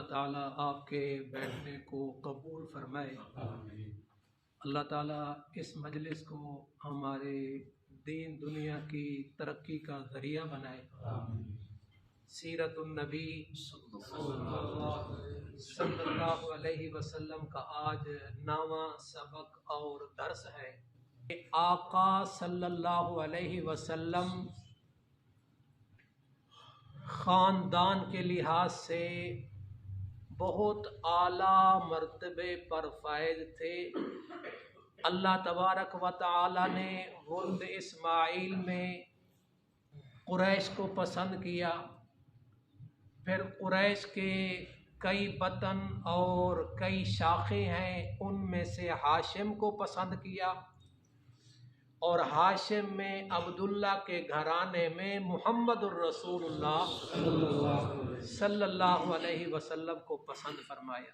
تعالیٰ آپ کے بیٹھنے کو قبول فرمائے۔ اللہ تعالیٰ اس مجلس کو ہمارے دین دنیا کی ترقی کا ذریعہ بنائے۔ سیرت النبی صلی اللہ علیہ وسلم کا آج 9واں سبق اور درس ہے۔ آقا صلی اللہ علیہ وسلم خاندان کے لحاظ سے بہت اعلیٰ مرتبے پر فائز تھے۔ اللہ تبارک و تعالی نے ولد اسماعیل میں قریش کو پسند کیا، پھر قریش کے کئی بطن اور کئی شاخیں ہیں، ان میں سے ہاشم کو پسند کیا، اور ہاشم میں عبداللہ کے گھرانے میں محمد الرسول اللہ صلی اللہ علیہ وسلم کو پسند فرمایا۔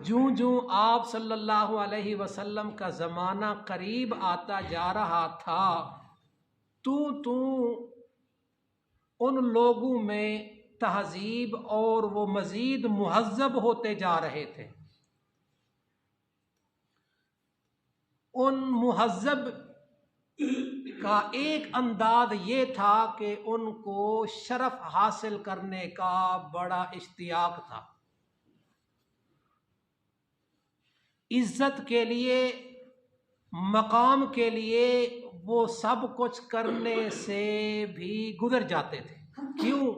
جوں جوں آپ صلی اللہ علیہ وسلم کا زمانہ قریب آتا جا رہا تھا تو ان لوگوں میں تہذیب اور وہ مزید مہذب ہوتے جا رہے تھے۔ ان مہذب کا ایک انداز یہ تھا کہ ان کو شرف حاصل کرنے کا بڑا اشتیاق تھا، عزت کے لیے، مقام کے لیے وہ سب کچھ کرنے سے بھی گزر جاتے تھے۔ کیوں؟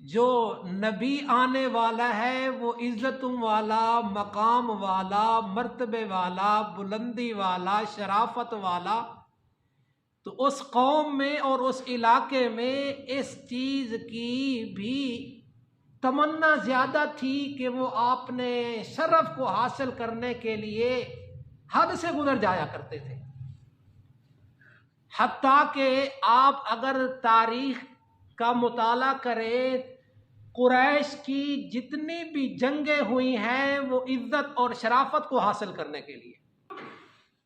جو نبی آنے والا ہے وہ عزتوں والا، مقام والا، مرتبے والا، بلندی والا، شرافت والا، تو اس قوم میں اور اس علاقے میں اس چیز کی بھی تمنا زیادہ تھی کہ وہ اپنے شرف کو حاصل کرنے کے لیے حد سے گزر جایا کرتے تھے۔ حتیٰ کہ آپ اگر تاریخ کا مطالعہ کریں، قریش کی جتنی بھی جنگیں ہوئی ہیں وہ عزت اور شرافت کو حاصل کرنے کے لیے۔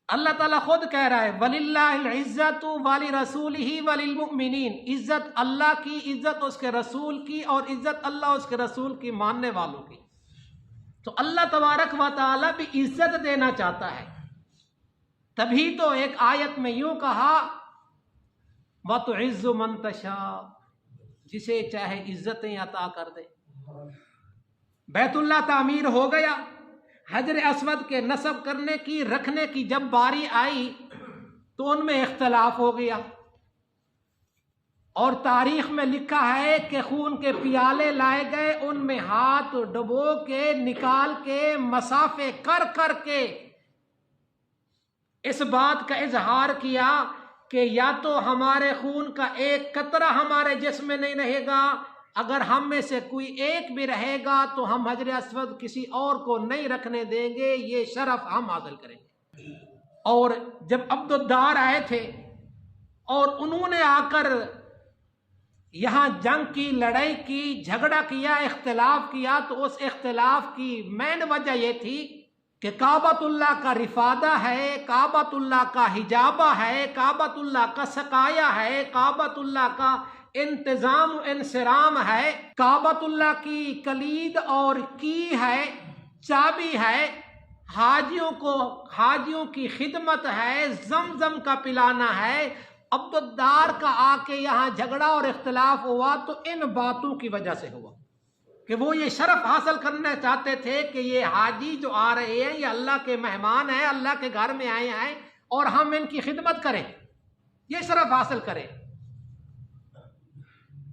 اللہ تعالیٰ خود کہہ رہا ہے وَلِلَّهِ الْعِزَّةُ وَلِرَسُولِهِ وَلِلْمُؤْمِنِينَ، عزت اللہ کی، عزت اس کے رسول کی، اور عزت اللہ اس کے رسول کی ماننے والوں کی۔ تو اللہ تبارک و تعالیٰ بھی عزت دینا چاہتا ہے، تبھی تو ایک آیت میں یوں کہا وَتُعِزُّ مَن تَشَاءُ، جسے چاہے عزتیں عطا کر دے۔ بیت اللہ تعمیر ہو گیا، حجر اسود کے نصب کرنے کی، رکھنے کی جب باری آئی تو ان میں اختلاف ہو گیا، اور تاریخ میں لکھا ہے کہ خون کے پیالے لائے گئے، ان میں ہاتھ ڈبو کے نکال کے مسافے کر کر کے اس بات کا اظہار کیا کہ یا تو ہمارے خون کا ایک قطرہ ہمارے جسم میں نہیں رہے گا، اگر ہم میں سے کوئی ایک بھی رہے گا تو ہم حجر اسود کسی اور کو نہیں رکھنے دیں گے، یہ شرف ہم حاصل کریں گے۔ اور جب عبدالدار آئے تھے اور انہوں نے آ کر یہاں جنگ کی، لڑائی کی، جھگڑا کیا، اختلاف کیا، تو اس اختلاف کی مین وجہ یہ تھی کہ کعبۃ اللہ کا رفادہ ہے، کعبۃ اللہ کا حجابہ ہے، کعبۃ اللہ کا سقایا ہے، کعبۃ اللہ کا انتظام و انصرام ہے، کعبۃ اللہ کی کلید اور کی ہے، چابی ہے، حاجیوں کی خدمت ہے، زمزم کا پلانا ہے۔ عبدالدار کا آ کے یہاں جھگڑا اور اختلاف ہوا تو ان باتوں کی وجہ سے ہوا کہ وہ یہ شرف حاصل کرنا چاہتے تھے کہ یہ حاجی جو آ رہے ہیں یہ اللہ کے مہمان ہیں، اللہ کے گھر میں آئے ہیں، اور ہم ان کی خدمت کریں، یہ شرف حاصل کریں۔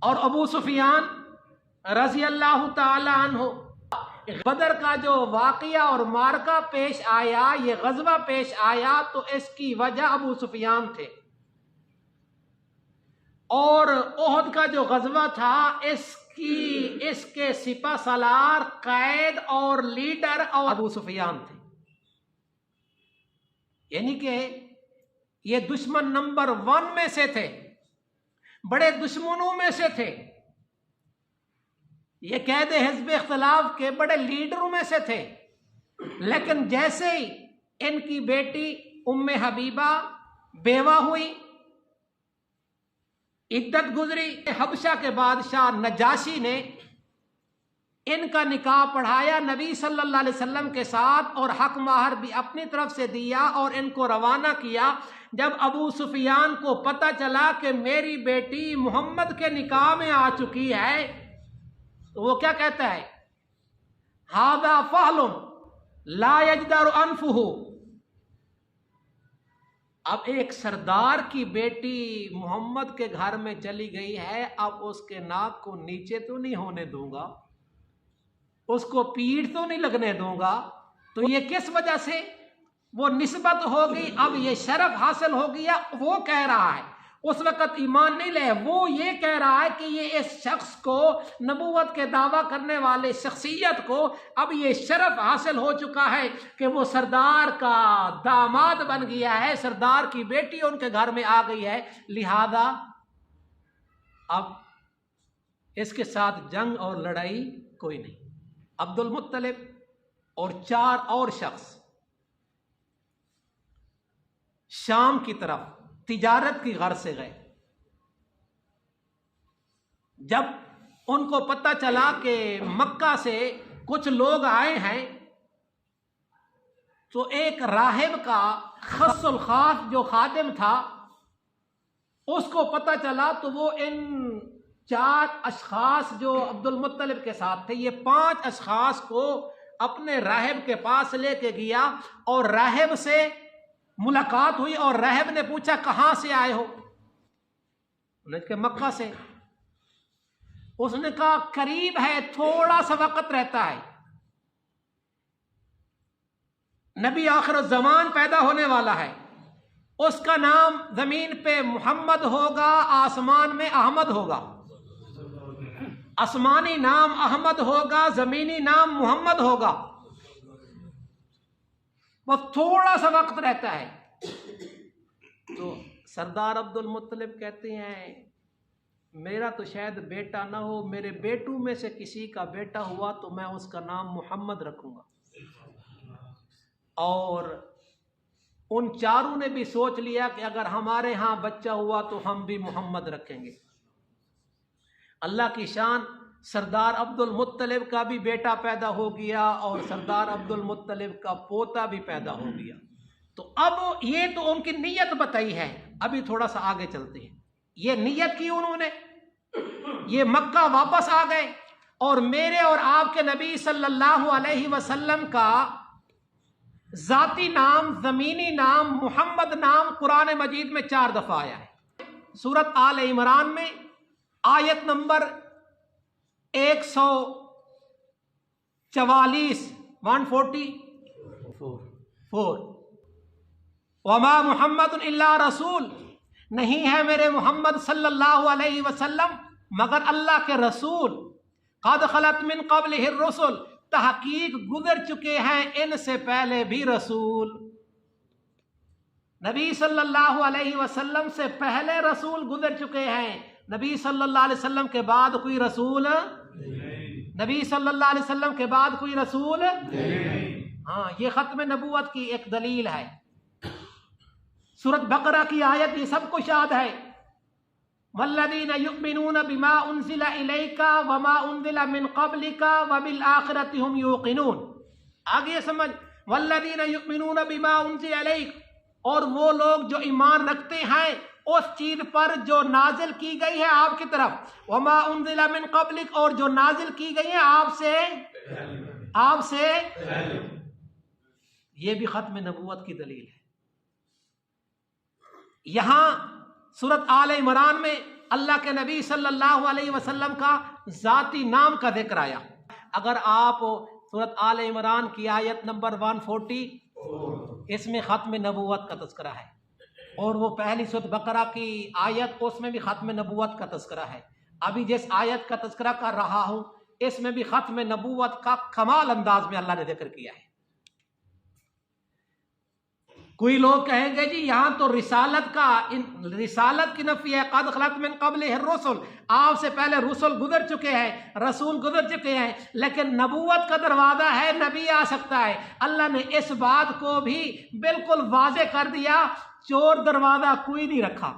اور ابو سفیان رضی اللہ تعالی عنہ، بدر کا جو واقعہ اور معرکہ پیش آیا، یہ غزوہ پیش آیا، تو اس کی وجہ ابو سفیان تھے، اور احد کا جو غزوہ تھا اس کے سپہ سالار، قائد اور لیڈر اور ابو سفیان تھے، یعنی کہ یہ دشمن نمبر 1 میں سے تھے، بڑے دشمنوں میں سے تھے، یہ قید حزب اختلاف کے بڑے لیڈروں میں سے تھے۔ لیکن جیسے ہی ان کی بیٹی ام حبیبہ بیوہ ہوئی، عدت گزری، حبشہ کے بادشاہ نجاشی نے ان کا نکاح پڑھایا نبی صلی اللہ علیہ وسلم کے ساتھ اور حق مہر بھی اپنی طرف سے دیا اور ان کو روانہ کیا۔ جب ابو سفیان کو پتہ چلا کہ میری بیٹی محمد کے نکاح میں آ چکی ہے تو وہ کیا کہتا ہے؟ ھذا فحل لا یجدر انفہ۔ اب ایک سردار کی بیٹی محمد کے گھر میں چلی گئی ہے، اب اس کے ناک کو نیچے تو نہیں ہونے دوں گا، اس کو پیٹھ تو نہیں لگنے دوں گا۔ تو یہ کس وجہ سے وہ نسبت ہو گئی، اب یہ شرف حاصل ہو گیا۔ وہ کہہ رہا ہے، اس وقت ایمان نہیں لے، وہ یہ کہہ رہا ہے کہ یہ اس شخص کو، نبوت کے دعویٰ کرنے والے شخصیت کو اب یہ شرف حاصل ہو چکا ہے کہ وہ سردار کا داماد بن گیا ہے، سردار کی بیٹی ان کے گھر میں آ گئی ہے، لہذا اب اس کے ساتھ جنگ اور لڑائی کوئی نہیں۔ عبد المطلب اور 4 اور شخص شام کی طرف تجارت کی غرض سے گئے۔ جب ان کو پتہ چلا کہ مکہ سے کچھ لوگ آئے ہیں تو ایک راہب کا خص الخاص جو خادم تھا اس کو پتہ چلا، تو وہ ان 4 اشخاص جو عبد المطلب کے ساتھ تھے، یہ 5 اشخاص کو اپنے راہب کے پاس لے کے گیا اور راہب سے ملاقات ہوئی اور راہب نے پوچھا کہاں سے آئے ہو؟ انہوں نے کہا مکہ سے۔ اس نے کہا قریب ہے، تھوڑا سا وقت رہتا ہے، نبی آخر الزمان پیدا ہونے والا ہے، اس کا نام زمین پہ محمد ہوگا، آسمان میں احمد ہوگا، آسمانی نام احمد ہوگا، زمینی نام محمد ہوگا، بس تھوڑا سا وقت رہتا ہے۔ تو سردار عبد المطلب کہتے ہیں میرا تو شاید بیٹا نہ ہو، میرے بیٹوں میں سے کسی کا بیٹا ہوا تو میں اس کا نام محمد رکھوں گا۔ اور ان 4 نے بھی سوچ لیا کہ اگر ہمارے ہاں بچہ ہوا تو ہم بھی محمد رکھیں گے۔ اللہ کی شان، سردار عبد المطلب کا بھی بیٹا پیدا ہو گیا اور سردار عبد المطلب کا پوتا بھی پیدا ہو گیا۔ تو اب یہ تو ان کی نیت بتائی ہے، ابھی تھوڑا سا آگے چلتے ہیں۔ یہ نیت کی انہوں نے، یہ مکہ واپس آ گئے اور میرے اور آپ کے نبی صلی اللہ علیہ وسلم کا ذاتی نام، زمینی نام، محمد نام قرآن مجید میں 4 دفعہ آیا ہے۔ سورۃ آل عمران میں آیت نمبر 144 144 وما محمد الا رسول، نہیں ہے میرے محمد صلی اللہ علیہ وسلم مگر اللہ کے رسول، قد خلت من قبلہ الرسل، تحقیق گزر چکے ہیں ان سے پہلے بھی رسول۔ نبی صلی اللہ علیہ وسلم سے پہلے رسول گزر چکے ہیں، نبی صلی اللہ علیہ وسلم کے بعد کوئی رسول، نبی صلی اللہ علیہ وسلم کے بعد کوئی رسول، ہاں یہ ختم نبوت کی ایک دلیل ہے۔ سورۃ بقرہ کی آیت یہ سب کو یاد ہے، والذین یؤمنون بما انزل الیک وما انزل من قبلک وبالآخرۃ هم یوقنون۔ آگے سمجھ، والذین یؤمنون بما انزل الیک، اور وہ لوگ جو ایمان رکھتے ہیں اس چیز پر جو نازل کی گئی ہے آپ کی طرف، وما انزل من قبلک، اور جو نازل کی گئی ہے آپ سے، یہ بھی ختم نبوت کی دلیل ہے۔ یہاں سورۃ آل عمران میں اللہ کے نبی صلی اللہ علیہ وسلم کا ذاتی نام کا ذکر آیا۔ اگر آپ سورۃ آل عمران کی آیت نمبر 140، اس میں ختم نبوت کا تذکرہ ہے، اور وہ پہلی سورۃ بقرہ کی آیت اس میں بھی ختم نبوت کا تذکرہ ہے۔ ابھی جس آیت کا تذکرہ کر رہا ہوں اس میں بھی ختم نبوت کا کمال انداز میں اللہ نے ذکر کیا ہے۔ کوئی لوگ کہیں گے جی یہاں تو رسالت کی نفی ہے، قد خلت من قبلہ الرسل، آپ سے پہلے رسل گزر چکے ہیں، رسول گزر چکے ہیں، لیکن نبوت کا دروازہ ہے، نبی آ سکتا ہے۔ اللہ نے اس بات کو بھی بالکل واضح کر دیا، چور دروازہ کوئی نہیں رکھا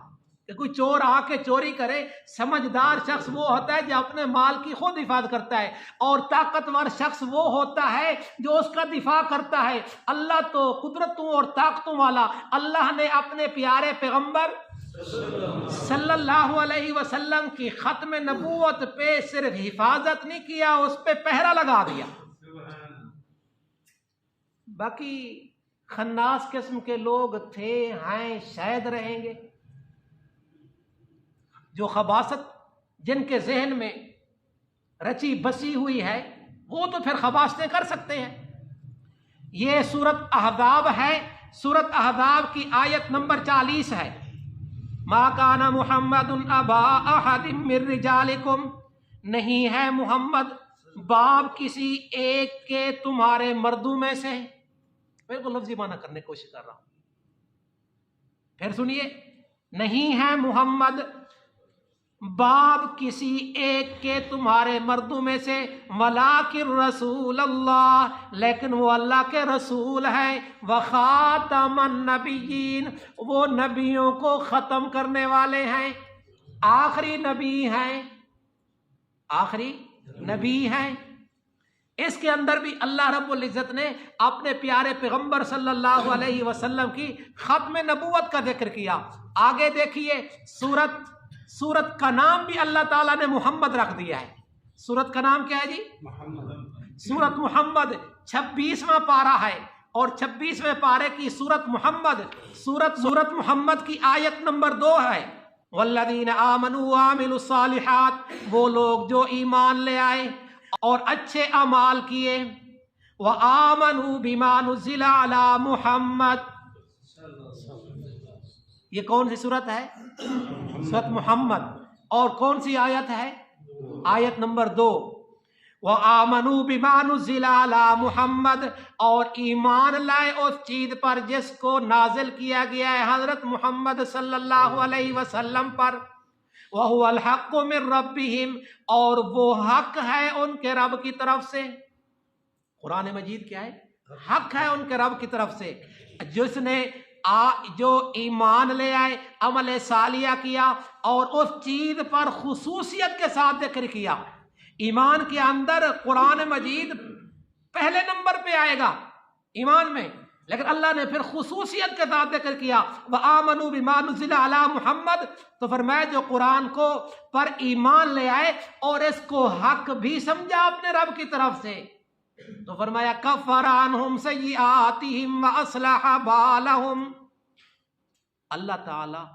کہ کوئی چور آ کے چوری کرے، سمجھدار شخص وہ ہوتا ہے جو اپنے مال کی خود حفاظت کرتا ہے، اور طاقتور شخص وہ ہوتا ہے جو اس کا دفاع کرتا ہے۔ اللہ تو قدرتوں اور طاقتوں والا، اللہ نے اپنے پیارے پیغمبر صلی اللہ علیہ وسلم کی ختم نبوت پہ صرف حفاظت نہیں کیا، اس پہ پہرا لگا دیا۔ باقی خناس قسم کے لوگ تھے، ہیں، شاید رہیں گے، جو خباثت جن کے ذہن میں رچی بسی ہوئی ہے وہ تو پھر خباثتیں کر سکتے ہیں۔ یہ سورۃ احزاب ہے، سورۃ احزاب کی آیت نمبر 40 ہے۔ ما کان محمد ابا احد من رجالکم، نہیں ہے محمد باپ کسی ایک کے تمہارے مردوں میں سے۔ میں کو لفظی معنی کرنے کی کوشش کر رہا ہوں، پھر سنیے، نہیں ہے محمد باپ کسی ایک کے تمہارے مردوں میں سے، ولیکن رسول اللہ، لیکن وہ اللہ کے رسول ہیں، وخاتم النبیین، وہ نبیوں کو ختم کرنے والے ہیں، آخری نبی ہیں، آخری نبی ہیں۔ اس کے اندر بھی اللہ رب العزت نے اپنے پیارے پیغمبر صلی اللہ علیہ وسلم کی ختم نبوت کا ذکر کیا۔ آگے دیکھیے، سورت کا نام بھی اللہ تعالیٰ نے محمد رکھ دیا ہے۔ سورت کا نام کیا ہے جی؟ سورت محمد، 26واں پارہ ہے، اور 26ویں پارے کی سورت محمد، سورت محمد کی آیت نمبر 2 ہے۔ والذین آمنوا وعملوا الصالحات، وہ لوگ جو ایمان لے آئے اور اچھے اعمال کیے، وآمنوا بما نزل علی محمد، یہ کون سی صورت ہے؟ سورت محمد، اور کون سی آیت ہے؟ آیت نمبر 2۔ وآمنوا بما نزل علی محمد، اور ایمان لائے اس چیز پر جس کو نازل کیا گیا ہے حضرت محمد صلی اللہ علیہ وسلم پر، وہو الحق من ربہم، اور وہ حق ہے ان کے رب کی طرف سے۔ قرآن مجید کیا ہے؟ حق ہے ان کے رب کی طرف سے۔ جس نے جو ایمان لے آئے، عمل صالحہ کیا، اور اس چیز پر خصوصیت کے ساتھ ذکر کیا۔ ایمان کے اندر قرآن مجید پہلے نمبر پہ آئے گا ایمان میں، لیکن اللہ نے پھر خصوصیت کے ساتھ ذکر کیا، وآمنوا بما نزل علی محمد، تو فرمایا جو قرآن کو پر ایمان لے آئے اور اس کو حق بھی سمجھا اپنے رب کی طرف سے، تو فرمایا کفر عنہم سیئاتہم واصلح بالہم، اللہ تعالیٰ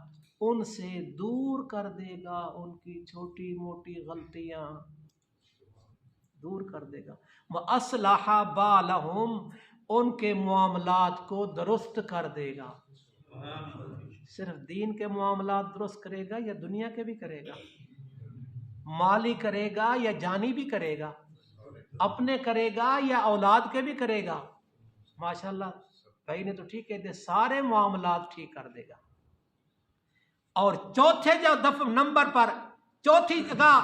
ان سے دور کر دے گا ان کی چھوٹی موٹی غلطیاں، دور کر دے گا۔ واصلح بالہم، ان کے معاملات کو درست کر دے گا۔ صرف دین کے معاملات درست کرے گا یا دنیا کے بھی کرے گا؟ مالی کرے گا یا جانی بھی کرے گا؟ اپنے کرے گا یا اولاد کے بھی کرے گا؟ ماشاءاللہ بھائی نے تو ٹھیک کہہ دیا، سارے معاملات ٹھیک کر دے گا۔ اور چوتھے نمبر پر، چوتھی جگہ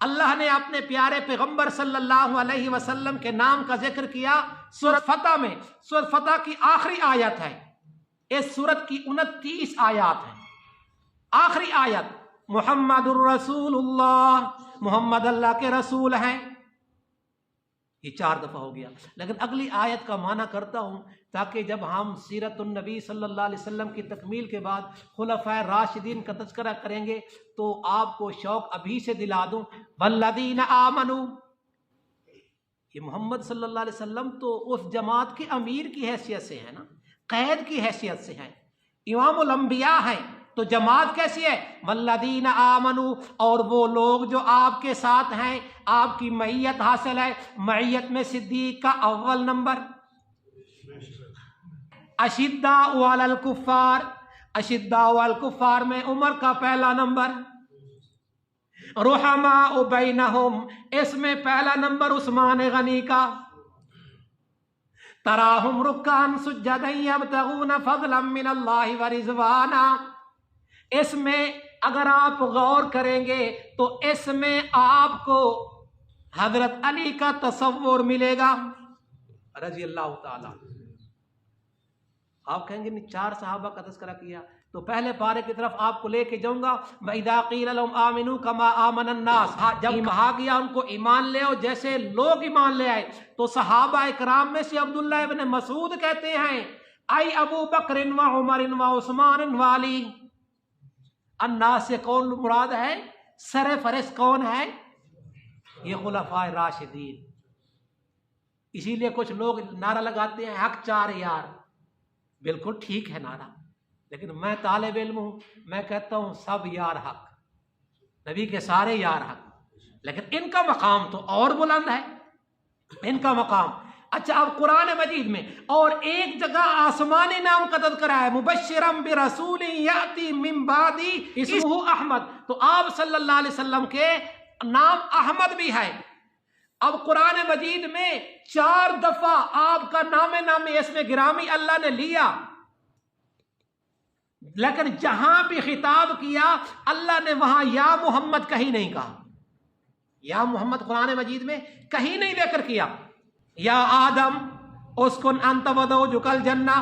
اللہ نے اپنے پیارے پیغمبر صلی اللہ علیہ وسلم کے نام کا ذکر کیا سورۃ فتح میں۔ سورۃ فتح کی آخری آیت ہے، اس سورت کی 29 آیات ہیں۔ آخری آیت محمد الرسول اللہ، محمد اللہ کے رسول ہیں، یہ 4 دفعہ ہو گیا۔ لیکن اگلی آیت کا معنی کرتا ہوں تاکہ جب ہم سیرت النبی صلی اللہ علیہ وسلم کی تکمیل کے بعد خلفائے راشدین کا تذکرہ کریں گے تو آپ کو شوق ابھی سے دلا دوں۔ والذین آمنوا، یہ محمد صلی اللہ علیہ وسلم تو اس جماعت کے امیر کی حیثیت سے ہے نا، قائد کی حیثیت سے ہیں، امام الانبیاء ہیں، تو جماعت کیسی ہے؟ والذین آمنوا، اور وہ لوگ جو آپ کے ساتھ ہیں، آپ کی معیت حاصل ہے۔ معیت میں صدیق کا اول نمبر، اشداء علی الکفار، اشداء علی الکفار میں عمر کا پہلا نمبر، رحماء بینہم، اس میں پہلا نمبر عثمان غنی کا، تراہم رکعا سجدا یبتغون فضلا من اللہ ورضوانا، اس میں اگر آپ غور کریں گے تو اس میں آپ کو حضرت علی کا تصور ملے گا رضی اللہ تعالی۔ آپ کہیں گے نہیں 4 صحابہ کا تذکرہ کیا، تو تو پہلے پارے کی طرف آپ کو لے کے جاؤں گا. وَإِذَا قِيلَ لَهُمْ آمِنُوا كَمَا آمَنَ النَّاسُ، جب کہا گیا ان کو ایمان لے آؤ جیسے لوگ ایمان لے آئے، تو صحابہ اکرام میں سے عبداللہ ابن مسعود کہتے ہیں اَيْ ابو بکر وعمر وعثمان وعلی. الناس سے کون مراد ہے؟ سر فہرست کون ہے؟ یہ خلفائے راشدین. اسی لیے کچھ لوگ نعرہ لگاتے ہیں حق چار یار. بالکل ٹھیک ہے نعرہ، لیکن میں طالب علم ہوں، میں کہتا ہوں سب یار حق، نبی کے سارے یار حق، لیکن ان کا مقام تو اور بلند ہے، ان کا مقام. اچھا اب قرآن مجید میں اور ایک جگہ آسمانی نام کا تذکرہ ہے، مبشرم برسول یاتی من بعدی اسمہ احمد، تو آپ صلی اللہ علیہ وسلم کے نام احمد بھی ہے. اب قرآن مجید میں 4 دفعہ آپ کا نام اسم گرامی اللہ نے لیا، لیکن جہاں بھی خطاب کیا اللہ نے وہاں یا محمد کہیں نہیں کہا. یا محمد قرآن مجید میں کہیں نہیں ذکر کیا. یا آدم اسکن انت وزوجک الجنہ،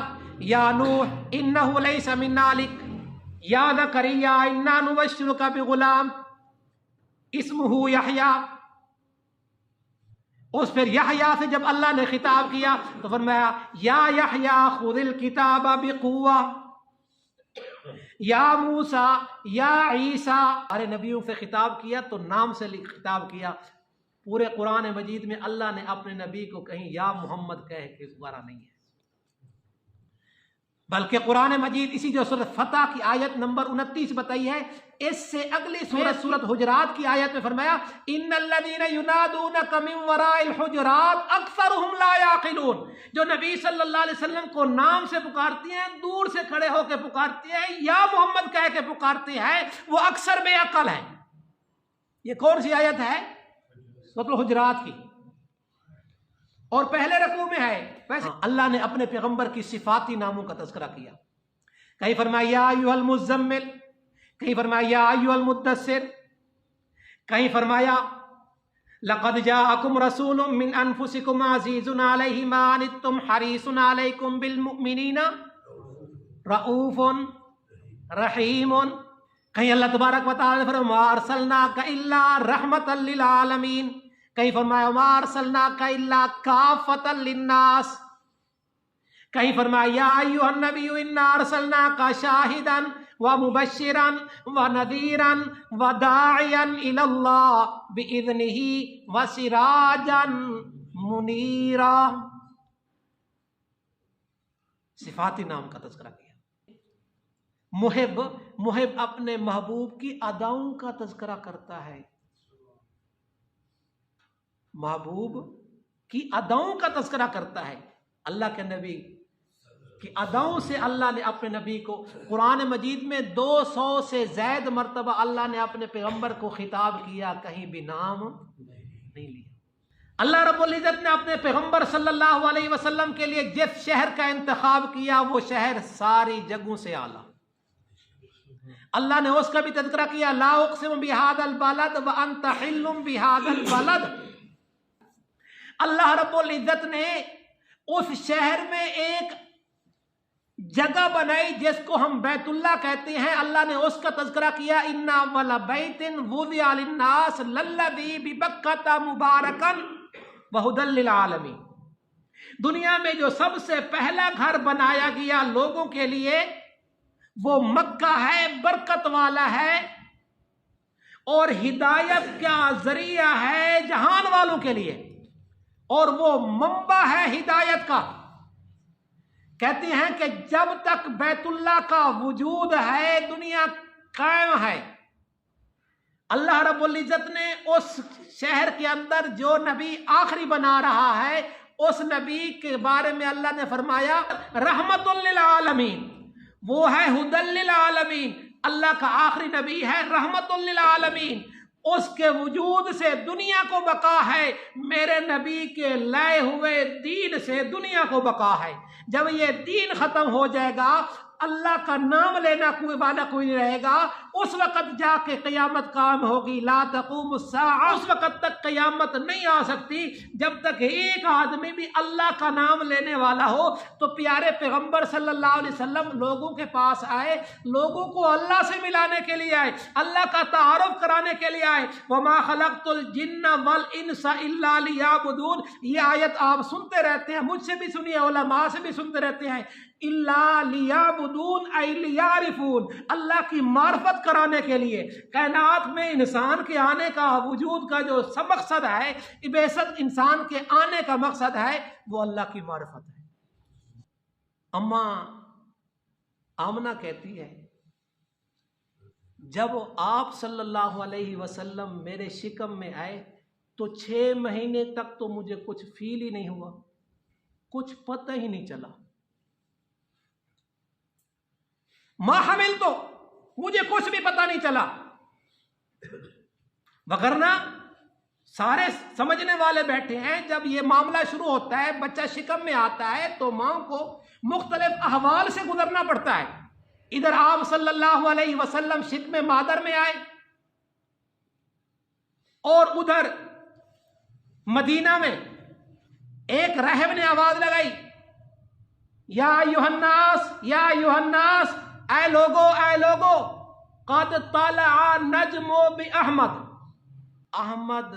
یا نوح انہ لیس من آلک، یا زکریا انا نبشرک بغلام اسمہ یحییٰ. اس پھر یحییٰ سے جب اللہ نے خطاب کیا تو فرمایا یا یحییٰ خذ الکتاب بقوہ. یا موسیٰ یا عیسیٰ، سارے نبیوں سے خطاب کیا تو نام سے خطاب کیا. پورے قرآن مجید میں اللہ نے اپنے نبی کو کہیں یا محمد کہہ کے دوبارہ نہیں ہے، بلکہ قرآن مجید اسی جو سورۃ فتح کی آیت نمبر 29 بتائی ہے، اس سے اگلی سورۃ حجرات کی آیت میں فرمایا ان الذین ینادونک من وراء الحجرات اکثرهم لا یعقلون. جو نبی صلی اللہ علیہ وسلم کو نام سے پکارتے ہیں، دور سے کھڑے ہو کے پکارتے ہیں، یا محمد کہہ کے پکارتے ہیں، وہ اکثر بے عقل ہیں. یہ کون سی آیت ہے؟ سورۃ الحجرات کی، اور پہلے رکوع میں ہے. ویسے اللہ نے اپنے پیغمبر کی صفاتی ناموں کا تذکرہ کیا. کہیں فرمایا یا ایھا المزمل، کہیں فرمایا یا ایھا المدثر، کہیں فرمایا لقد جاءکم رسول من انفسکم عزیز علیہ ما عنتم حریص علیکم بالمؤمنین رؤوف رحیم. کہیں اللہ تبارک و تعالی نے فرمایا ما ارسلناک الا رحمتا للعالمین، کہیں فرمایا ما ارسلناک الا کافۃ للناس، کہیں فرمایا یا ایھا النبی انا ارسلناک شاہدا ومبشرا ونذیرا وداعیا الی اللہ باذنہ وسراجا منیرا. صفاتی نام کا تذکرہ کیا. محب اپنے محبوب کی اداؤں کا تذکرہ کرتا ہے. محبوب کی اداؤں کا تذکرہ کرتا ہے. اللہ کے نبی کی اداؤں سے اللہ نے اپنے نبی کو قرآن مجید میں 200 سے زائد مرتبہ اللہ نے اپنے پیغمبر کو خطاب کیا، کہیں بھی نام نہیں لیا. اللہ رب العزت نے اپنے پیغمبر صلی اللہ علیہ وسلم کے لیے جس شہر کا انتخاب کیا وہ شہر ساری جگہوں سے اعلیٰ. اللہ نے اس کا بھی تذکرہ کیا لا اقسم بہذا البلد وانت حل بہذا البلد. اللہ رب العزت نے اس شہر میں ایک جگہ بنائی جس کو ہم بیت اللہ کہتے ہیں. اللہ نے اس کا تذکرہ کیا ان اول بیت وضع للناس للذی ببکۃ مبارکا وہدی للعالمین. دنیا میں جو سب سے پہلا گھر بنایا گیا لوگوں کے لیے وہ مکہ ہے، برکت والا ہے اور ہدایت کا ذریعہ ہے جہان والوں کے لیے، اور وہ منبع ہے ہدایت کا. کہتے ہیں کہ جب تک بیت اللہ کا وجود ہے دنیا قائم ہے. اللہ رب العزت نے اس شہر کے اندر جو نبی آخری بنا رہا ہے اس نبی کے بارے میں اللہ نے فرمایا رحمت للعالمین، وہ ہے ہدی للعالمین. اللہ کا آخری نبی ہے رحمت للعالمین. اس کے وجود سے دنیا کو بقا ہے، میرے نبی کے لائے ہوئے دین سے دنیا کو بقا ہے. جب یہ دین ختم ہو جائے گا اللہ کا نام لینا کوئی والا کوئی نہیں رہے گا. اس وقت جا کے قیامت قائم ہوگی. لا تقوم الساعہ، اس وقت تک قیامت نہیں آ سکتی جب تک ایک آدمی بھی اللہ کا نام لینے والا ہو. تو پیارے پیغمبر صلی اللہ علیہ وسلم لوگوں کے پاس آئے، لوگوں کو اللہ سے ملانے کے لیے آئے، اللہ کا تعارف کرانے کے لیے آئے. وما خلقت الجن والانس الا لیعبدون. یہ آیت آپ سنتے رہتے ہیں، مجھ سے بھی سنیے، علماء سے بھی سنتے رہتے ہیں. الا لیعبدون ای لیعرفون، اللہ کی معرفت کرانے کے لیے. کائنات میں انسان کے آنے کا، وجود کا جو سب مقصد ہے، بعثت انسان کے آنے کا مقصد ہے، وہ اللہ کی معرفت ہے. اماں آمنہ کہتی ہے جب آپ صلی اللہ علیہ وسلم میرے شکم میں آئے تو 6 مہینے تک تو مجھے کچھ فیل ہی نہیں ہوا، کچھ پتہ ہی نہیں چلا. ما حمل تو مجھے کچھ بھی پتہ نہیں چلا. وگرنہ سارے سمجھنے والے بیٹھے ہیں، جب یہ معاملہ شروع ہوتا ہے، بچہ شکم میں آتا ہے تو ماں کو مختلف احوال سے گزرنا پڑتا ہے. ادھر آپ صلی اللہ علیہ وسلم شکم مادر میں آئے، اور ادھر مدینہ میں ایک راہب نے آواز لگائی، یا ایھا الناس، یا ایھا الناس، اے لوگو، اے لوگو، قد طلع نجم باحمد. احمد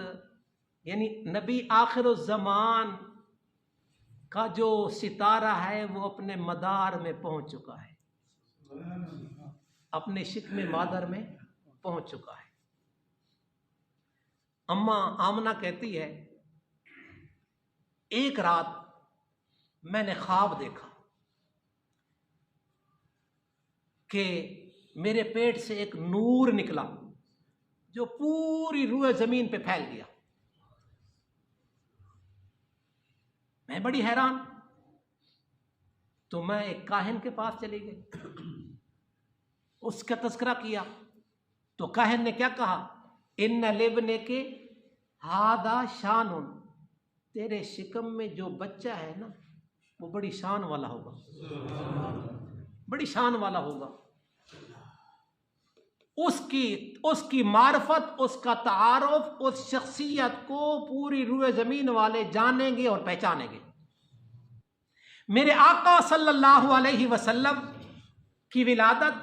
یعنی نبی آخر الزمان کا جو ستارہ ہے وہ اپنے مدار میں پہنچ چکا ہے، اپنے شکم مادر میں پہنچ چکا ہے. اماں آمنہ کہتی ہے ایک رات میں نے خواب دیکھا کہ میرے پیٹ سے ایک نور نکلا جو پوری روئے زمین پہ پھیل گیا. میں بڑی حیران، تو میں ایک کاہن کے پاس چلی گئی، اس کا تذکرہ کیا تو کاہن نے کیا کہا، ان لابنک ھذا شان، تیرے شکم میں جو بچہ ہے نا وہ بڑی شان والا ہوگا، بڑی شان والا ہوگا. اس کی معرفت، اس کا تعارف، اس شخصیت کو پوری روئے زمین والے جانیں گے اور پہچانیں گے. میرے آقا صلی اللہ علیہ وسلم کی ولادت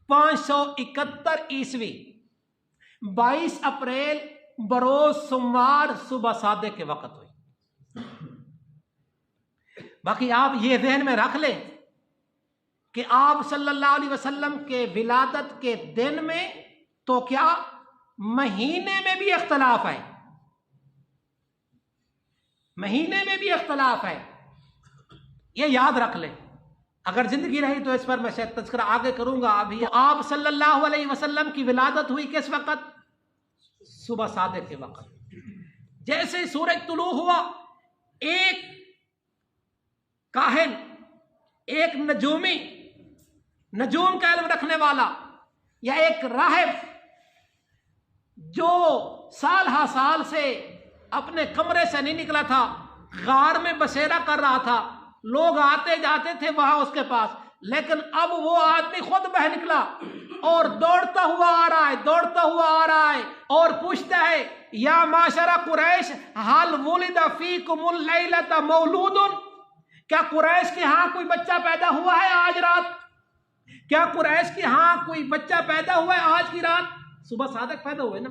571 عیسوی 22 اپریل بروز سوموار صبح صادق کے وقت ہوئی. باقی آپ یہ ذہن میں رکھ لیں کہ آپ صلی اللہ علیہ وسلم کے ولادت کے دن میں تو کیا مہینے میں بھی اختلاف ہے، مہینے میں بھی اختلاف ہے. یہ یاد رکھ لیں، اگر زندگی رہی تو اس پر میں شاید تذکرہ آگے کروں گا. ابھی آپ صلی اللہ علیہ وسلم کی ولادت ہوئی کس وقت؟ صبح صادق کے وقت. جیسے سورج طلوع ہوا، ایک کاہن، ایک نجومی، نجوم کا علم رکھنے والا، یا ایک راہب جو سال ہا سال سے اپنے کمرے سے نہیں نکلا تھا، غار میں بسیرا کر رہا تھا، لوگ آتے جاتے تھے وہاں اس کے پاس، لیکن اب وہ آدمی خود بہ نکلا اور دوڑتا ہوا آ رہا ہے، دوڑتا ہوا آ رہا ہے اور پوچھتا ہے، یا معشر قریش حل ولد فیکم اللیلۃ مولود، کیا قریش کے ہاں کوئی بچہ پیدا ہوا ہے آج رات؟ کیا قریش کے ہاں کوئی بچہ پیدا ہوا ہے آج کی رات؟ صبح صادق پیدا ہوئے نا.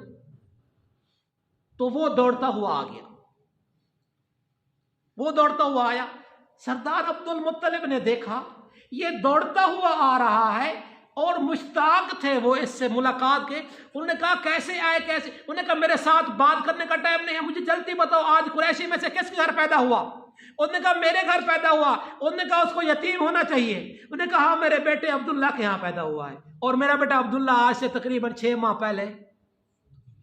تو وہ دوڑتا ہوا آ گیا، وہ دوڑتا ہوا آیا. سردار عبد المطلب نے دیکھا یہ دوڑتا ہوا آ رہا ہے اور مشتاق تھے وہ اس سے ملاقات کے. انہوں نے کہا کیسے آئے، کیسے؟ انہوں نے کہا میرے ساتھ بات کرنے کا ٹائم نہیں ہے، مجھے جلدی بتاؤ آج قریشی میں سے کس کے گھر پیدا ہوا؟ انہوں نے کہا میرے گھر پیدا ہوا. انہوں نے کہا اس کو یتیم ہونا چاہیے. انہوں نے کہا ہاں میرے بیٹے عبداللہ کے ہاں پیدا ہوا ہے، اور میرا بیٹا عبداللہ آج سے تقریباً 6 ماہ پہلے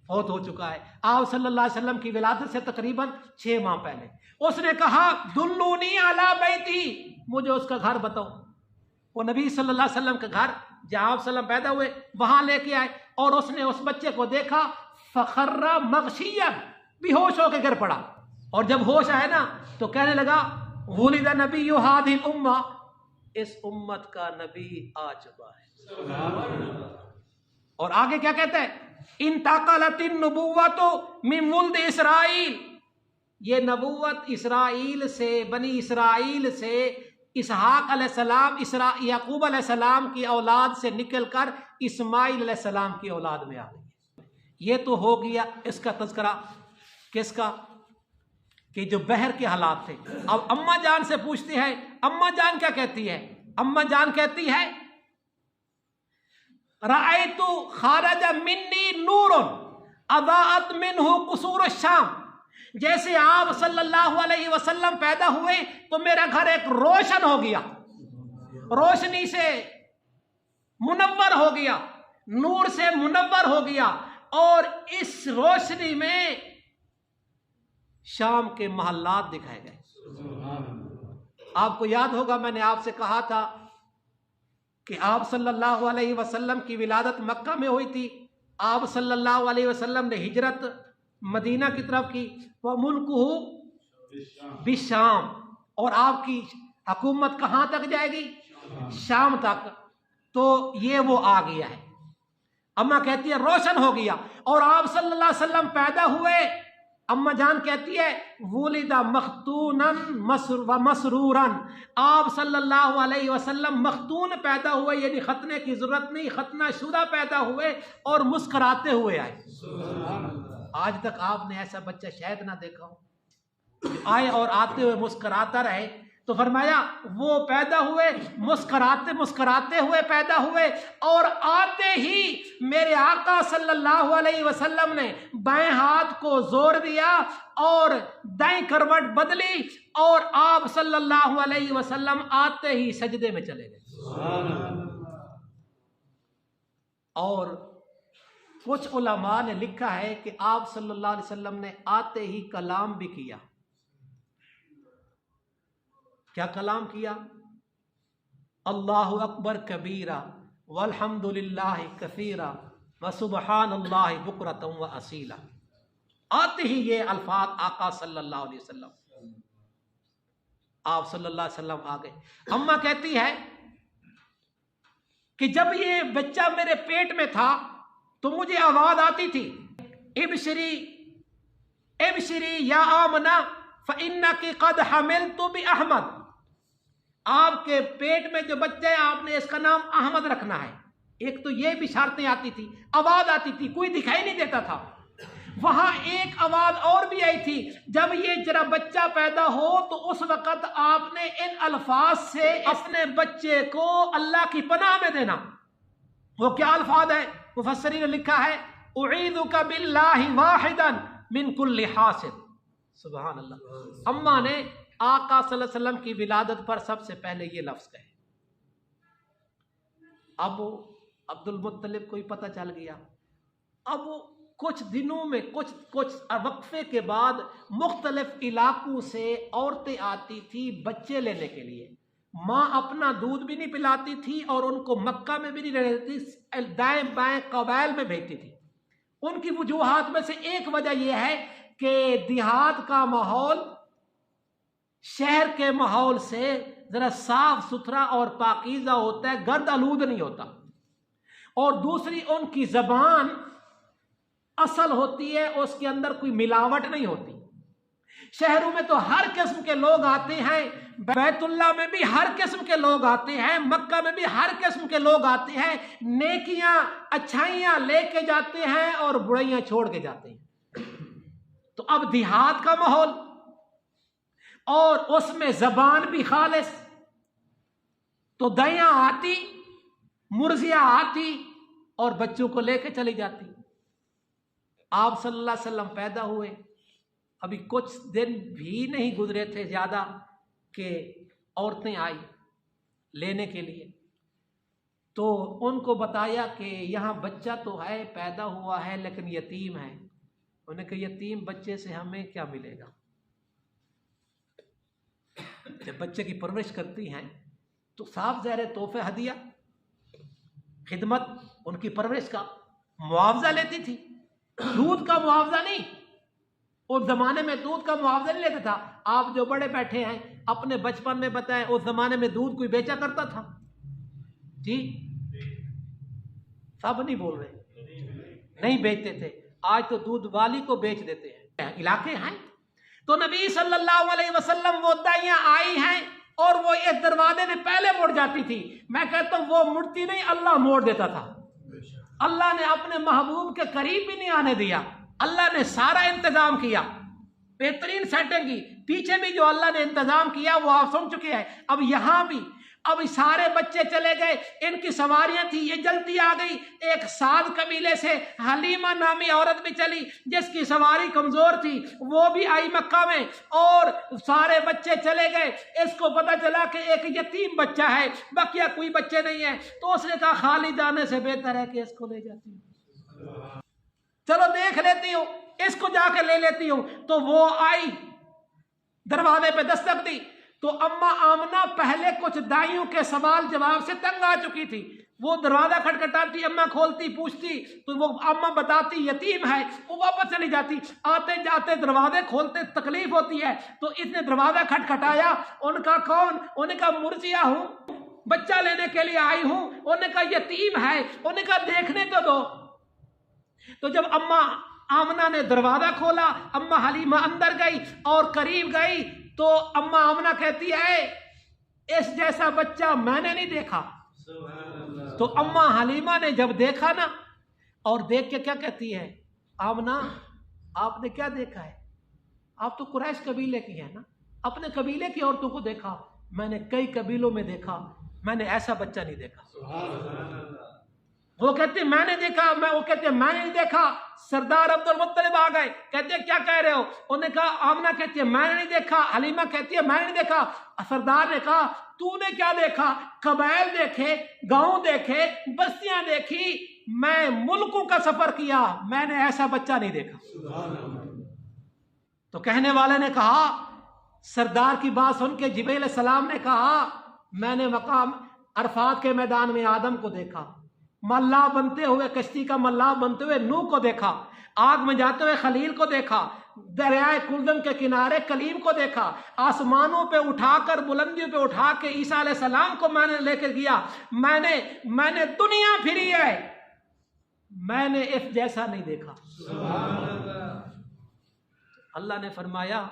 فوت ہو چکا ہے. آپ صلی اللہ علیہ وسلم کی ولادت سے تقریباً 6 ماہ پہلے. اس نے کہا دلونی علی بیتی، مجھے اس کا گھر بتاؤ. وہ نبی صلی اللہ علیہ وسلم کے گھر جہاں آپ صلی اللہ علیہ وسلم پیدا ہوئے وہاں لے کے آئے، اور اس نے اس بچے کو دیکھا، فخر مغشیا، بے ہوش ہو کے گر پڑا. اور جب ہوش آئے نا تو کہنے لگا ولد نبی ہذہ الامہ، اس امت کا نبی آ چکا ہے. اور آگے کیا کہتا ہے؟ انتقلت النبوۃ من ولد اسرائیل، یہ نبوت اسرائیل سے، بنی اسرائیل سے، اسحاق علیہ السلام، یعقوب علیہ السلام کی اولاد سے نکل کر اسماعیل علیہ السلام کی اولاد میں آ گئی۔ یہ تو ہو گیا اس کا تذکرہ، کس کا؟ کہ جو بحر کے حالات تھے۔ اب اماں جان سے پوچھتے ہیں، اماں جان کیا کہتی ہے؟ اماں جان کہتی ہے رأیت خارج منی نور اضاءت منہ قصور الشام، جیسے آپ صلی اللہ علیہ وسلم پیدا ہوئے تو میرا گھر ایک روشن ہو گیا، روشنی سے منور ہو گیا، نور سے منور ہو گیا، اور اس روشنی میں شام کے محلات دکھائے گئے۔ آپ کو یاد ہوگا میں نے آپ سے کہا تھا کہ آپ صلی اللہ علیہ وسلم کی ولادت مکہ میں ہوئی تھی، آپ صلی اللہ علیہ وسلم نے ہجرت مدینہ کی طرف کی، وَمُلْكُهُ بِالشام، اور آپ کی حکومت کہاں تک جائے گی؟ شام تک۔ تو یہ وہ آ گیا ہے۔ اماں کہتی ہے روشن ہو گیا، اور آپ صلی اللہ علیہ وسلم پیدا ہوئے، اماں جان کہتی ہے وُلِدَ مَخْتُونًا وَمَسْرُورًا، آپ صلی اللہ علیہ وسلم مختون پیدا ہوئے، یعنی ختنے کی ضرورت نہیں، ختنہ شدہ پیدا ہوئے اور مسکراتے ہوئے آئے۔ آج تک آپ نے ایسا بچہ شاید نہ دیکھا ہو، آئے اور آتے ہوئے مسکراتا رہے۔ تو فرمایا وہ پیدا ہوئے مسکراتے مسکراتے ہوئے پیدا ہوئے، اور آتے ہی میرے آقا صلی اللہ علیہ وسلم نے بائیں ہاتھ کو زور دیا اور دائیں کروٹ بدلی، اور آپ صلی اللہ علیہ وسلم آتے ہی سجدے میں چلے گئے۔ اور کچھ علماء نے لکھا ہے کہ آپ صلی اللہ علیہ وسلم نے آتے ہی کلام بھی کیا۔ کیا کلام کیا؟ اللہ اکبر کبیرہ والحمد للہ کثیرہ وسبحان اللہ بکرۃ واصیلا۔ آتے ہی یہ الفاظ آقا صلی اللہ علیہ وسلم، آپ صلی اللہ علیہ وسلم آ گئے۔ اماں کہتی ہے کہ جب یہ بچہ میرے پیٹ میں تھا تو مجھے آواز آتی تھی ابشری ابشری یا آمنہ فإنک قد حملت بأحمد، آپ کے پیٹ میں جو بچہ ہے آپ نے اس کا نام احمد رکھنا ہے۔ ایک تو یہ بشارتیں آتی تھی، آواز آتی تھی، کوئی دکھائی نہیں دیتا تھا۔ وہاں ایک آواز اور بھی آئی تھی، جب یہ ذرا بچہ پیدا ہو تو اس وقت آپ نے ان الفاظ سے اپنے بچے کو اللہ کی پناہ میں دینا۔ وہ کیا الفاظ ہے؟ مفسرین نے لکھا ہے اعیذک باللہ واحدا من کل حاسد۔ سبحان اللہ۔ اماں نے آقا صلی اللہ علیہ وسلم کی ولادت پر سب سے پہلے یہ لفظ کہے۔ اب عبد المطلب کو ہی پتہ چل گیا۔ اب کچھ دنوں میں کچھ وقفے کے بعد مختلف علاقوں سے عورتیں آتی تھی بچے لینے کے لیے۔ ماں اپنا دودھ بھی نہیں پلاتی تھی اور ان کو مکہ میں بھی نہیں رہتی تھی، دائیں بائیں قبائل میں بھیجتی تھی۔ ان کی وجوہات میں سے ایک وجہ یہ ہے کہ دیہات کا ماحول شہر کے ماحول سے ذرا صاف ستھرا اور پاکیزہ ہوتا ہے، گرد آلود نہیں ہوتا، اور دوسری ان کی زبان اصل ہوتی ہے، اس کے اندر کوئی ملاوٹ نہیں ہوتی۔ شہروں میں تو ہر قسم کے لوگ آتے ہیں، بیت اللہ میں بھی ہر قسم کے لوگ آتے ہیں، مکہ میں بھی ہر قسم کے لوگ آتے ہیں، نیکیاں اچھائیاں لے کے جاتے ہیں اور برائیاں چھوڑ کے جاتے ہیں۔ تو اب دیہات کا ماحول اور اس میں زبان بھی خالص، تو دیاں آتی، مرضیاں آتی اور بچوں کو لے کے چلی جاتی۔ آپ صلی اللہ علیہ وسلم پیدا ہوئے، ابھی کچھ دن بھی نہیں گزرے تھے زیادہ کہ عورتیں آئی لینے کے لیے، تو ان کو بتایا کہ یہاں بچہ تو ہے، پیدا ہوا ہے، لیکن یتیم ہے۔ انہوں نے کہا یتیم بچے سے ہمیں کیا ملے گا؟ جب بچے کی پرورش کرتی ہیں تو صاف ظاہر تحفہ ہدیہ، خدمت، ان کی پرورش کا معاوضہ لیتی تھی، دودھ کا معاوضہ نہیں۔ اس زمانے میں دودھ کا معاوضہ نہیں لیتا تھا۔ آپ جو بڑے بیٹھے ہیں اپنے بچپن میں بتائیں، اس زمانے میں دودھ کوئی بیچا کرتا تھا؟ جی سب نہیں بول رہے، نہیں بیچتے تھے، آج تو دودھ والی کو بیچ دیتے ہیں، علاقے ہیں۔ تو نبی صلی اللہ علیہ وسلم وہ دائیاں آئی ہیں اور وہ اس دروازے سے پہلے مڑ جاتی تھی، میں کہتا ہوں وہ مڑتی نہیں، اللہ موڑ دیتا تھا۔ اللہ نے اپنے محبوب کے قریب بھی نہیں آنے دیا، اللہ نے سارا انتظام کیا، بہترین سیٹنگ کی، پیچھے بھی جو اللہ نے انتظام کیا وہ آپ سن چکے ہیں۔ اب یہاں بھی اب سارے بچے چلے گئے، ان کی سواریاں تھی، یہ جلدی آ گئی، ایک سعد قبیلے سے حلیمہ نامی عورت بھی چلی جس کی سواری کمزور تھی، وہ بھی آئی مکہ میں، اور سارے بچے چلے گئے۔ اس کو پتہ چلا کہ ایک یتیم بچہ ہے، بقیہ کوئی بچے نہیں ہیں، تو اس نے کہا خالی جانے سے بہتر ہے کہ اس کو لے جاتی ہوں، چلو دیکھ لیتی ہوں، اس کو جا کے لے لیتی ہوں۔ تو وہ آئی، دروازے پہ دستک دی، تو اما آمنہ پہلے کچھ دائیوں کے سوال جواب سے تنگ آ چکی تھی، وہ دروازہ کھٹکھٹاتی، اما کھولتی، پوچھتی، تو وہ اما بتاتی یتیم ہے، وہ واپس چلی جاتی، آتے جاتے دروازے کھولتے تکلیف ہوتی ہے، تو اس نے دروازہ کھٹکھٹایا، ان کا کون؟ انہوں نے کہا مرضیہ ہوں، بچہ لینے کے لیے آئی ہوں، انہوں نے کہا یتیم ہے، انہوں نے کہا دیکھنے تو دو۔ تو جب اما آمنہ نے دروازہ کھولا، اما حلیمہ اندر گئی اور قریب گئی، تو اما آمنہ کہتی ہے اس جیسا بچہ میں نے نہیں دیکھا۔ تو اما حلیمہ نے جب دیکھا نا، اور دیکھ کے کیا کہتی ہے، آمنہ آپ نے کیا دیکھا ہے؟ آپ تو قریش قبیلے کی ہیں نا، اپنے قبیلے کی عورتوں کو دیکھا، میں نے کئی قبیلوں میں دیکھا، میں نے ایسا بچہ نہیں دیکھا۔ وہ کہتے ہیں میں نے دیکھا، وہ کہتے ہیں میں نے نہیں دیکھا۔ سردار عبد المطلب آ گئے، کہتے ہیں کیا کہہ رہے ہو؟ انہوں نے کہا، آمنہ کہتی ہے میں نے نہیں دیکھا، حلیمہ کہتی ہے میں نے نہیں دیکھا۔ سردار نے کہا تو نے کیا دیکھا؟ قبائل دیکھے، گاؤں دیکھے، بستیاں دیکھی، میں ملکوں کا سفر کیا، میں نے ایسا بچہ نہیں دیکھا۔ تو کہنے والے نے کہا، سردار کی بات سن کے جبریل علیہ السلام نے کہا میں نے مقام عرفات کے میدان میں آدم کو دیکھا، ملا بنتے ہوئے کشتی کا ملا بنتے ہوئے نوح کو دیکھا، آگ میں جاتے ہوئے خلیل کو دیکھا، دریائے کلدم کے کنارے کلیم کو دیکھا، آسمانوں پہ اٹھا کر بلندیوں پہ اٹھا کے عیسیٰ علیہ السلام کو میں نے لے کر گیا، میں نے دنیا پھری ہے، میں نے اس جیسا نہیں دیکھا۔ اللہ نے فرمایا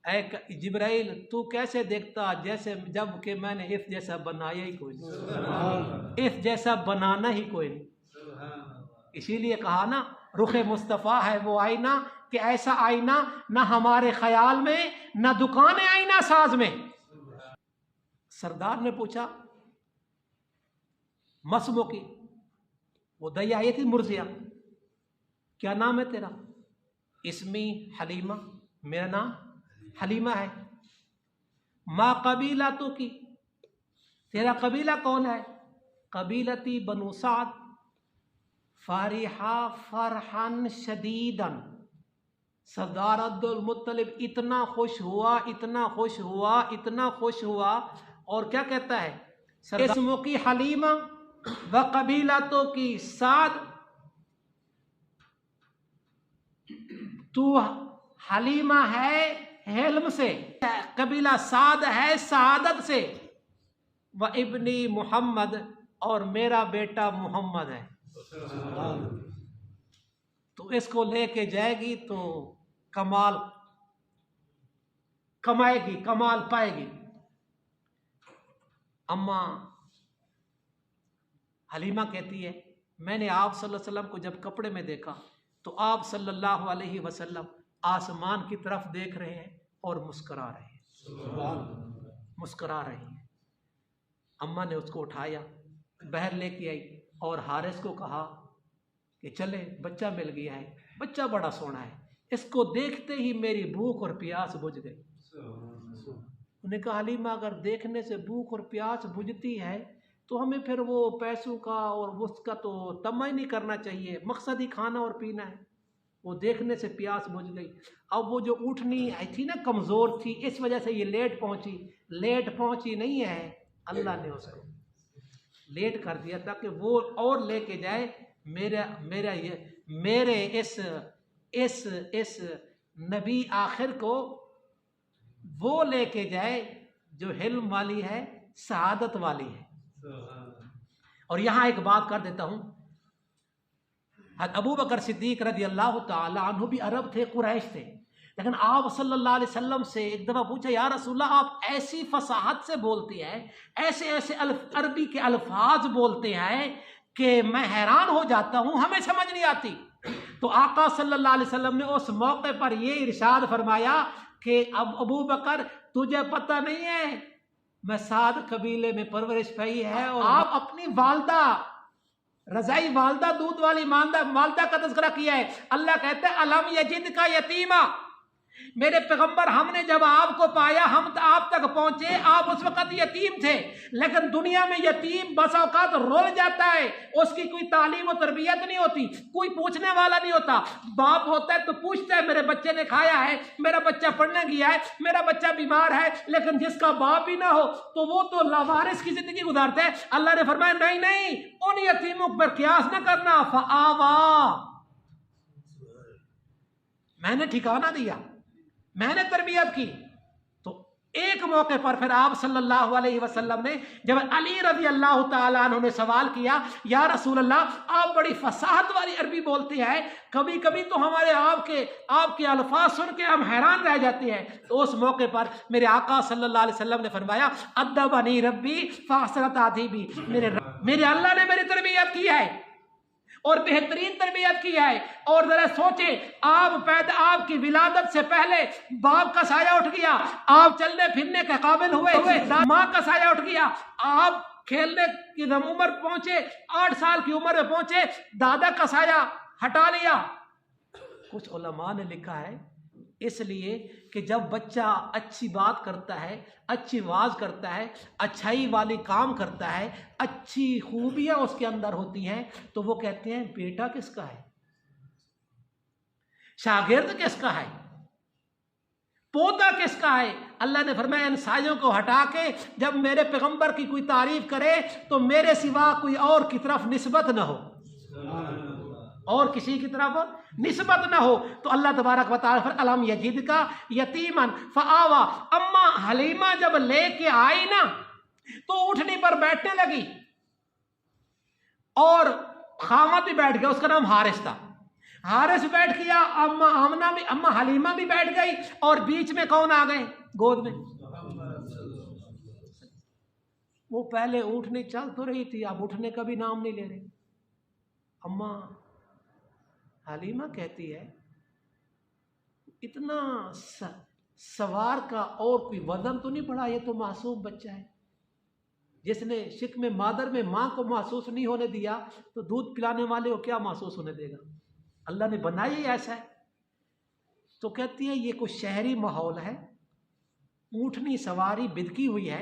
اے جبرائیل تو کیسے دیکھتا؟ جیسے جب کہ میں نے اس جیسا بنایا ہی کوئی نہیں، اس جیسا بنانا ہی کوئی نہیں۔ اسی لیے کہا نا رخ مصطفیٰ ہے وہ آئینہ کہ ایسا آئینہ نہ ہمارے خیال میں، نہ دکان آئینہ ساز میں۔ سردار نے پوچھا مسمو کی، وہ دیا آئی تھی مرضیہ، کیا نام ہے تیرا؟ اسمی حلیمہ، میرا نام حلیمہ ہے۔ ما قبیلہ تو کی، تیرا قبیلہ کون ہے؟ قبیلتی بنو سعد، فارحہ فرحن شدیدن۔ سردار عبد المطلب اتنا خوش ہوا، اتنا خوش ہوا، اتنا خوش ہوا، اور کیا کہتا ہے اسمو کی حلیمہ و قبیلتوں کی سعد، تو حلیمہ ہے حلم سے، قبیلہ سعد ہے سعادت سے، و ابنی محمد، اور میرا بیٹا محمد ہے۔ تو اس کو لے کے جائے گی تو کمال کمائے گی، کمال پائے گی۔ اما حلیمہ کہتی ہے میں نے آپ صلی اللہ علیہ وسلم کو جب کپڑے میں دیکھا تو آپ صلی اللہ علیہ وسلم آسمان کی طرف دیکھ رہے ہیں اور مسکرا رہے ہیں، مسکرا رہے ہیں۔ اماں نے اس کو اٹھایا، باہر لے کے آئی اور حارث کو کہا کہ چلے بچہ مل گیا ہے، بچہ بڑا سونا ہے، اس کو دیکھتے ہی میری بھوک اور پیاس بجھ گئی۔ انہوں نے کہا حلیمہ اگر دیکھنے سے بھوک اور پیاس بجھتی ہے تو ہمیں پھر وہ پیسوں کا اور اس کا تو طمع ہی نہیں کرنا چاہیے، مقصد ہی کھانا اور پینا ہے۔ وہ دیکھنے سے پیاس بجھ گئی۔ اب وہ جو اونٹنی آئی تھی نا کمزور تھی، اس وجہ سے یہ لیٹ پہنچی نہیں ہے، اللہ نے اس کو لیٹ کر دیا تاکہ وہ اور لے کے جائے میرے اس نبی آخر کو وہ لے کے جائے جو حلم والی ہے، سعادت والی ہے۔ اور یہاں ایک بات کر دیتا ہوں، ابو بکر صدیق رضی اللہ تعالی عنہ بھی عرب تھے، قریش تھے، لیکن آپ صلی اللہ علیہ وسلم سے ایک دفعہ پوچھا یا رسول اللہ آپ ایسی فصاحت سے بولتے ہیں، ایسے ایسے عربی کے الفاظ بولتے ہیں کہ میں حیران ہو جاتا ہوں، ہمیں سمجھ نہیں آتی۔ تو آقا صلی اللہ علیہ وسلم نے اس موقع پر یہ ارشاد فرمایا کہ اب ابو بکر تجھے پتہ نہیں ہے میں سعد قبیلے میں پرورش پائی ہے، اور آپ اپنی والدہ رضائی والدہ دودھ والی والدہ کا تذکرہ کیا ہے۔ اللہ کہتا ہے الم یجد کا یتیما، میرے پیغمبر ہم نے جب آپ کو پایا ہم آپ تک پہنچے، آپ اس وقت یتیم تھے، لیکن دنیا میں یتیم بس اوقات رول جاتا ہے، اس کی کوئی تعلیم و تربیت نہیں ہوتی، کوئی پوچھنے والا نہیں ہوتا، باپ ہوتا ہے تو پوچھتا ہے میرے بچے نے کھایا ہے، میرا بچہ پڑھنے گیا ہے، میرا بچہ بیمار ہے، لیکن جس کا باپ ہی نہ ہو تو وہ تو لاوارث کی زندگی گزارتا ہے۔ اللہ نے فرمایا نہیں نہیں، ان یتیموں پر قیاس نہ کرنا، فآوا، میں نے ٹھکانہ دیا، میں نے تربیت کی۔ تو ایک موقع پر پھر آپ صلی اللہ علیہ وسلم نے جب علی رضی اللہ تعالیٰ عنہ نے سوال کیا یا رسول اللہ آپ بڑی فصاحت والی عربی بولتے ہیں، کبھی کبھی تو ہمارے آپ کے الفاظ سن کے ہم حیران رہ جاتے ہیں، تو اس موقع پر میرے آقا صلی اللہ علیہ وسلم نے فرمایا ادبنی ربی فاحسن تادیبی، میرے اللہ نے میری تربیت کی ہے اور بہترین تربیت کی ہے۔ اور ذرا سوچیں آپ کی ولادت سے پہلے باپ کا سایہ اٹھ گیا، آپ چلنے پھرنے کے قابل ہوئے، ماں کا سایہ اٹھ گیا، آپ کھیلنے کی عمر پہنچے، 8 سال کی عمر میں پہنچے، دادا کا سایہ ہٹا لیا۔ کچھ علماء نے لکھا ہے اس لیے کہ جب بچہ اچھی بات کرتا ہے، اچھی واز کرتا ہے، اچھائی والی کام کرتا ہے، اچھی خوبیاں اس کے اندر ہوتی ہیں، تو وہ کہتے ہیں بیٹا کس کا ہے، شاگرد کس کا ہے، پوتا کس کا ہے۔ اللہ نے فرمایا ان سایوں کو ہٹا کے جب میرے پیغمبر کی کوئی تعریف کرے تو میرے سوا کوئی اور کی طرف نسبت نہ ہو، اور کسی کی طرف نسبت نہ ہو۔ تو اللہ تبارک و تعالیٰ الم یجد کا یتیمن فآوا، اما حلیمہ جب لے کے آئی نا تو اٹھنی پر بیٹھنے لگی اور خامد بھی بیٹھ گیا، اس کا نام حارث تھا، حارث بیٹھ گیا، اما حلیمہ بھی بیٹھ گئی، اور بیچ میں کون آ گئے گود میں؟ وہ پہلے اٹھنے چل تو رہی تھی، اب اٹھنے کا بھی نام نہیں لے رہے۔ اما حلیمہ کہتی ہے اتنا سوار کا اور کوئی وزن تو نہیں پڑا، یہ تو معصوم بچہ ہے، جس نے شکم مادر میں ماں کو محسوس نہیں ہونے دیا تو دودھ پلانے والے کو کیا محسوس ہونے دے گا؟ اللہ نے بنایا ہی ایسا ہے۔ تو کہتی ہے یہ کوئی شہری ماحول ہے، اونٹنی سواری بدکی ہوئی ہے،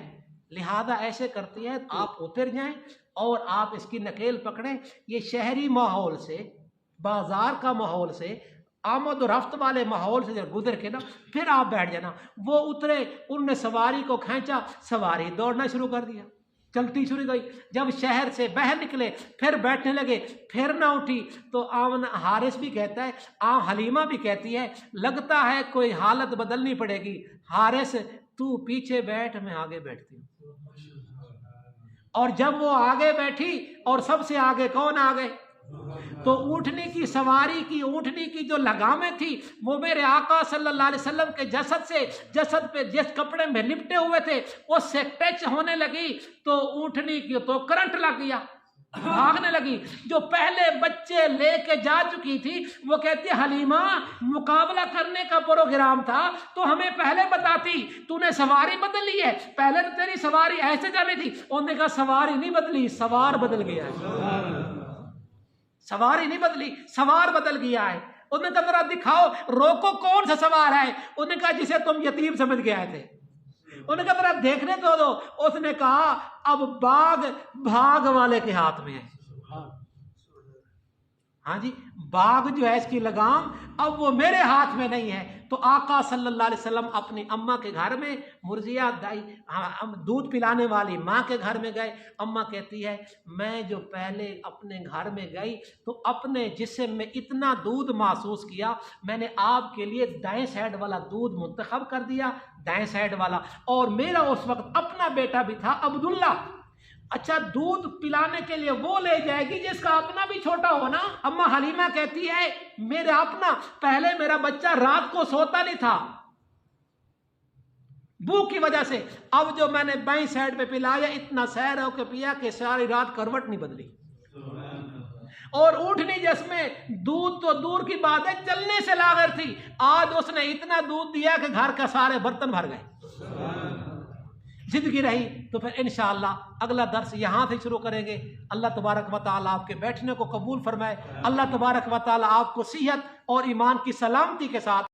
لہذا ایسے کرتی ہے آپ اتر جائیں اور آپ اس کی نکیل پکڑیں، یہ شہری ماحول سے، بازار کا ماحول سے، آمد و رفت والے ماحول سے جب گزر کے نا پھر آپ بیٹھ جانا۔ وہ اترے، انہوں نے سواری کو کھینچا، سواری دوڑنا شروع کر دیا، چلتی شروع گئی، جب شہر سے باہر نکلے پھر بیٹھنے لگے، پھر نہ اٹھی تو حارث بھی کہتا ہے، حلیمہ بھی کہتی ہے لگتا ہے کوئی حالت بدلنی پڑے گی، حارث تو پیچھے بیٹھ میں آگے بیٹھتی ہوں۔ اور جب وہ آگے بیٹھی اور سب سے آگے کون آ گئے؟ تو اونٹنی کی سواری کی، اونٹنی کی جو لگامیں تھی وہ میرے آقا صلی اللہ علیہ وسلم کے جسد پہ جس کپڑے میں لپٹے ہوئے تھے اس سے ٹچ ہونے لگی تو اونٹنی کی تو کرنٹ لگ گیا، بھاگنے لگی۔ جو پہلے بچے لے کے جا چکی تھی وہ کہتی ہے حلیمہ مقابلہ کرنے کا پروگرام تھا تو ہمیں پہلے بتاتی، تو نے سواری بدل لی ہے، پہلے تو تیری سواری ایسے چل رہی تھی۔ انہوں نے کہا سواری نہیں بدلی، سوار بدل گیا ہے، سواری نہیں بدلی، سوار بدل گیا ہے۔ انہوں نے کہا ذرا دکھاؤ، روکو کون سا سوار ہے؟ انہوں نے کہا جسے تم یتیم سمجھ کے آئے تھے۔ انہوں نے کہا ذرا دیکھنے تو دو۔ اس نے کہا اب بھاگ والے کے ہاتھ میں ہے، ہاں جی باغ جو ہے اس کی لگام اب وہ میرے ہاتھ میں نہیں ہے۔ تو آقا صلی اللہ علیہ وسلم اپنی اماں کے گھر میں، مرضیہ دائی دودھ پلانے والی ماں کے گھر میں گئے۔ اماں کہتی ہے میں جو پہلے اپنے گھر میں گئی تو اپنے جسم میں اتنا دودھ محسوس کیا، میں نے آپ کے لیے دائیں سائڈ والا دودھ منتخب کر دیا، دائیں سائڈ والا، اور میرا اس وقت اپنا بیٹا بھی تھا عبداللہ۔ اچھا دودھ پلانے کے لیے وہ لے جائے گی جس کا اپنا بھی چھوٹا ہو نا. اما حلیمہ کہتی ہے میرا اپنا پہلے میرا بچہ رات کو سوتا نہیں تھا بھوک کی وجہ سے، اب جو میں نے بائیں سائڈ پہ پلایا اتنا سیر ہو کے پیا کہ ساری رات کروٹ نہیں بدلی، اور اٹھنی جس میں دودھ تو دور کی بات ہے چلنے سے لاغر تھی، آج اس نے اتنا دودھ دیا کہ گھر کا سارے برتن بھر گئے. زندگی رہی تو پھر انشاءاللہ اگلا درس یہاں سے شروع کریں گے. اللہ تبارک و تعالیٰ آپ کے بیٹھنے کو قبول فرمائے. اللہ تبارک و تعالیٰ آپ کو صحت اور ایمان کی سلامتی کے ساتھ